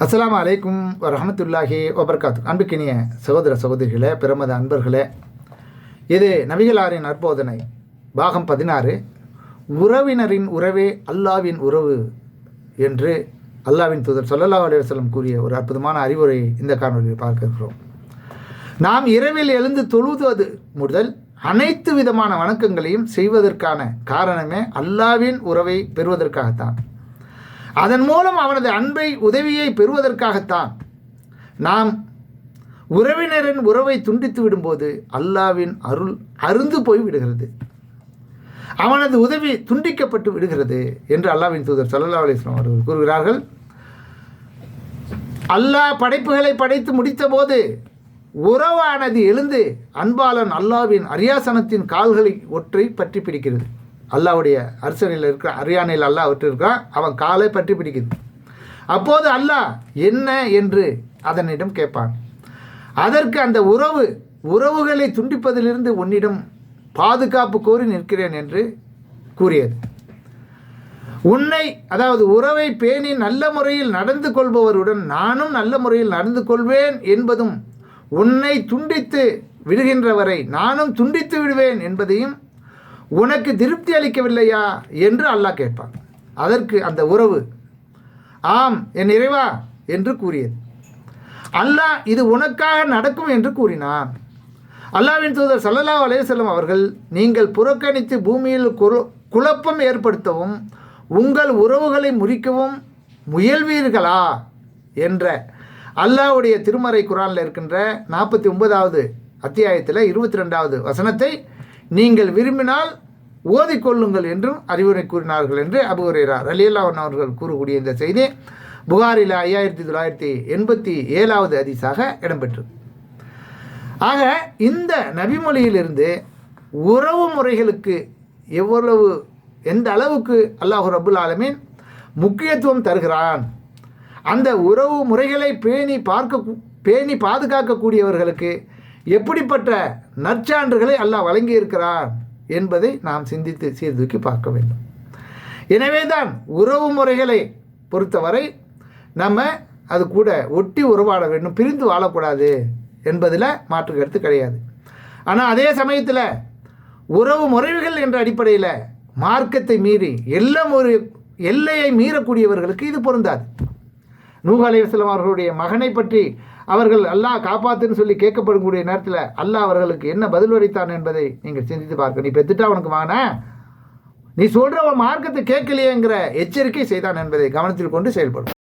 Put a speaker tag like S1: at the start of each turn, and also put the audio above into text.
S1: அஸ்ஸலாமு அலைக்கும் வரஹ்மத்துல்லாஹி வபரகாத்து. அன்புக்கினிய சகோதர சகோதரிகளே, பிரமத அன்பர்களே, இது நபிகளாரின் நற்போதனை பாகம் 16. உறவினரின் உறவே அல்லாவின் உறவு என்று அல்லாவின் தூதர் ஸல்லல்லாஹு அலைஹி வஸல்லம் கூறிய ஒரு அற்புதமான அறிவுரையை இந்த காணொலியில் பார்க்க இருக்கிறோம். நாம் இரவில் எழுந்து தொழுவது முதல் அனைத்து விதமான வணக்கங்களையும் செய்வதற்கான காரணமே அல்லாவின் உறவை பெறுவதற்காகத்தான். அதன் மூலம் அவனது அன்பை உதவியை பெறுவதற்காகத்தான். நாம் உறவினரின் உறவை துண்டித்து விடும்போது அல்லாவின் அருள் அருந்து போய் விடுகிறது, அவனது உதவி துண்டிக்கப்பட்டு விடுகிறது என்று அல்லாவின் தூதர் ஸல்லல்லாஹு அலைஹி வஸல்லம் அவர்கள் கூறுகிறார்கள். அல்லாஹ் படைப்புகளை படைத்து முடித்த போது உறவானது எழுந்து அன்பாளன் அல்லாவின் அரியாசனத்தின் கால்களை ஒற்றை பற்றி பிடிக்கிறது. அல்லாவுடைய அரசனில் இருக்கிற அரியானையில் அல்லாஹ் விட்டிருக்கிறான், அவன் காலை பற்றி பிடிக்குது. அப்போது அல்லாஹ் என்ன என்று அதனிடம் கேட்பான். அதற்கு அந்த உறவுகளை துண்டிப்பதிலிருந்து உன்னிடம் பாதுகாப்பு கோரி நிற்கிறேன் என்று கூறியது. உன்னை, அதாவது உறவை பேணி நல்ல முறையில் நடந்து கொள்பவருடன் நானும் நல்ல முறையில் நடந்து கொள்வேன் என்பதும், உன்னை துண்டித்து விடுகின்றவரை நானும் துண்டித்து விடுவேன் என்பதையும் உனக்கு திருப்தி அளிக்கவில்லையா என்று அல்லாஹ் கேட்பான். அதற்கு அந்த உறவு ஆம் என் இறைவா என்று கூறியது. அல்லாஹ் இது உனக்காக நடக்கும் என்று கூறினான். அல்லாஹ்வின் தூதர் ஸல்லல்லாஹு அலைஹி வஸல்லம் அவர்கள், நீங்கள் புறக்கணித்து பூமியில் குழப்பம் ஏற்படுத்தவும் உங்கள் உறவுகளை முறிக்கவும் முயல்வீர்களா என்ற அல்லாஹ்வுடைய திருமறை குர்ஆனில் இருக்கின்ற 49வது அத்தியாயத்தில் 22வது வசனத்தை நீங்கள் விரும்பினால் ஓதிக்கொள்ளுங்கள் என்றும் அறிவுரை கூறினார்கள் என்று அபூ ஹுரைரா ரலியல்லாஹு அன்ஹு அவர்கள் கூறக்கூடிய இந்த செய்தி புகாரில் 5987வது ஹதீஸாக இடம்பெற்றது. ஆக இந்த நபிமொழியிலிருந்து உறவு முறைகளுக்கு எந்த அளவுக்கு அல்லாஹ் ரப்புல் ஆலமீன் முக்கியத்துவம் தருகிறான், அந்த உறவு முறைகளை பேணி பாதுகாக்கக்கூடியவர்களுக்கு எப்படிப்பட்ட நற்சான்றுகளை அல்லாஹ் வழங்கியிருக்கிறான் என்பதை நாம் சிந்தித்து சீர்தூக்கி பார்க்க வேண்டும். எனவே தான் உறவு முறைகளை பொறுத்தவரை நம்ம அது கூட ஒட்டி உறவாட வேண்டும், பிரிந்து வாழக்கூடாது என்பதில் மாற்று கருத்து கிடையாது. ஆனால் அதே சமயத்தில் உறவு முறைகள் என்ற அடிப்படையில் மார்க்கத்தை மீறி எல்லையை மீறக்கூடியவர்களுக்கு இது பொருந்தாது. நூஹ் அலைஹிஸ்ஸலாம் அவர்களுடைய மகனை பற்றி அவர்கள் அல்லாஹ் காப்பாத்துன்னு சொல்லி கேட்கப்படக்கூடிய நேரத்தில் அல்லாஹ் அவர்களுக்கு என்ன பதில் உரைத்தான் என்பதை நீங்கள் சிந்தித்து பார்க்க. நீ பெற்றுட்டா அவனுக்கு மகனா, நீ சொல்கிற மார்க்கத்தை கேட்கலையேங்கிற எச்சரிக்கை செய்தான் என்பதை கவனத்தில் கொண்டு செயல்படும்.